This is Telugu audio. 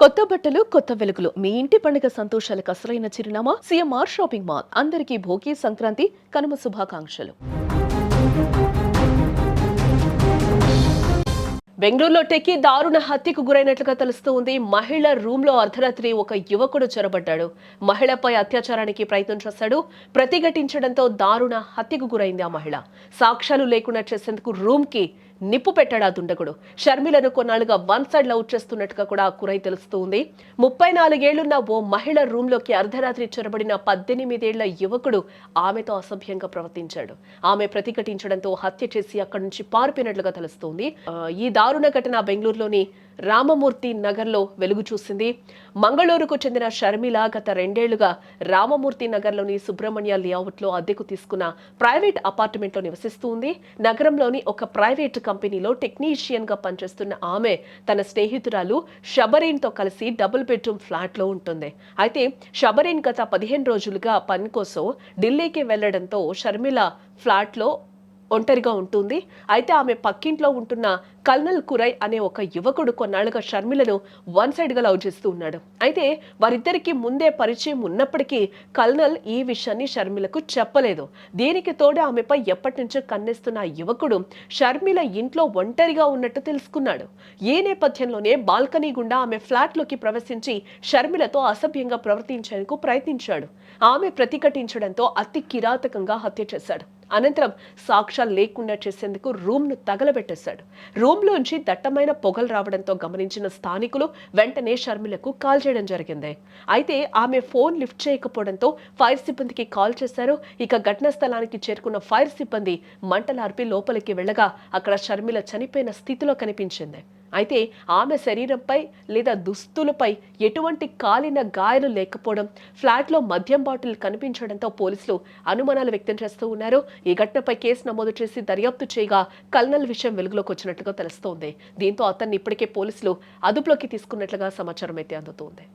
కొత్త బట్టలు కొత్త వెలుగులు మీ ఇంటి పండుగ సంతోషాలకు అసలైన చిరునామా సిఎంఆర్ షాపింగ్ మాల్. అందరికీ భోగి, సంక్రాంతి, కనుమ శుభాకాంక్షలు. బెంగళూరులో టెక్కీ దారుణ హత్యకు గురైనట్లుగా తెలుస్తోంది. మహిళ రూమ్ లో అర్ధరాత్రి ఒక యువకుడు చొరబడ్డాడు. మహిళపై అత్యాచారానికి ప్రయత్నం చేశాడు. ప్రతిఘటించడంతో దారుణ హత్యకు గురైంది ఆ మహిళ. సాక్ష్యాలు లేకుండా చేసేందుకు రూమ్ కి నిప్పు పెట్టాడు ఆ దుండగుడు. షర్మిలను కొన్నాళ్లుగా వన్ సైడ్ లవ్ చేస్తున్నట్టుగా కూడా కురై తెలుస్తోంది. 34 ఏళ్లున్న ఓ మహిళ రూమ్ లోకి అర్ధరాత్రి చొరబడిన 18 ఏళ్ల యువకుడు ఆమెతో అసభ్యంగా ప్రవర్తించాడు. ఆమె ప్రతిఘటించడంతో హత్య చేసి అక్కడి నుంచి పారిపోయినట్లుగా తెలుస్తోంది. ఈ దారుణ ఘటన బెంగళూరులోని రామమూర్తి నగర్ లో వెలుగు చూసింది. మంగళూరుకు చెందిన షర్మిల గత 2 ఏళ్లుగా రామమూర్తి నగర్ లోని సుబ్రహ్మణ్య లేఅవుట్ లో అద్దెకు తీసుకున్న ప్రైవేట్ అపార్ట్మెంట్ లో నివసిస్తుంది. నగరంలోని ఒక ప్రైవేట్ కంపెనీలో టెక్నీషియన్ గా పనిచేస్తున్న ఆమె తన స్నేహితురాలు షబరీన్ తో కలిసి డబుల్ బెడ్రూమ్ ఫ్లాట్ లో ఉంటుంది. అయితే షబరీన్ గత 15 రోజులుగా పని కోసం ఢిల్లీకి వెళ్లడంతో షర్మిల ఫ్లాట్ లో ఒంటరిగా ఉంటుంది. అయితే ఆమె పక్కింట్లో ఉంటున్న కల్నల్ కురై అనే ఒక యువకుడు కొన్నాళ్లుగా షర్మిలను వన్ సైడ్ గా లవ్ చేస్తూ ఉన్నాడు. అయితే వారిద్దరికి ముందే పరిచయం ఉన్నప్పటికీ కల్నల్ ఈ విషయాన్ని షర్మిలకు చెప్పలేదు. దీనికి తోడు ఆమెపై ఎప్పటి నుంచో కన్నేస్తున్న యువకుడు షర్మిల ఇంట్లో ఒంటరిగా ఉన్నట్టు తెలుసుకున్నాడు. ఈ నేపథ్యంలోనే బాల్కనీ గుండా ఆమె ఫ్లాట్ లోకి ప్రవేశించి షర్మిలతో అసభ్యంగా ప్రవర్తించేందుకు ప్రయత్నించాడు. ఆమె ప్రతిఘటించడంతో అతి కిరాతకంగా హత్య చేశాడు. అనంతరం సాక్ష్యాలు లేకుండా చేసేందుకు రూమ్ ను తగలబెట్టేశాడు. రూమ్ లోంచి దట్టమైన పొగలు రావడంతో గమనించిన స్థానికులు వెంటనే షర్మిలకు కాల్ చేయడం జరిగింది. అయితే ఆమె ఫోన్ లిఫ్ట్ చేయకపోవడంతో ఫైర్ సిబ్బందికి కాల్ చేశారు. ఇక ఘటనా స్థలానికి చేరుకున్న ఫైర్ సిబ్బంది మంటలార్పి లోపలికి వెళ్లగా అక్కడ షర్మిల చనిపోయిన స్థితిలో కనిపించింది. అయితే ఆమె శరీరంపై లేదా దుస్తులపై ఎటువంటి కాలిన గాయాలు లేకపోవడం, ఫ్లాట్లో మద్యం బాటిల్ కనిపించడంతో పోలీసులు అనుమానాలు వ్యక్తం చేస్తూ ఉన్నారు. ఈ ఘటనపై కేసు నమోదు చేసి దర్యాప్తు చేయగా కల్నల్ విషయం వెలుగులోకి వచ్చినట్లుగా తెలుస్తోంది. దీంతో అతన్ని ఇప్పటికే పోలీసులు అదుపులోకి తీసుకున్నట్లుగా సమాచారం అయితే అందుతోంది.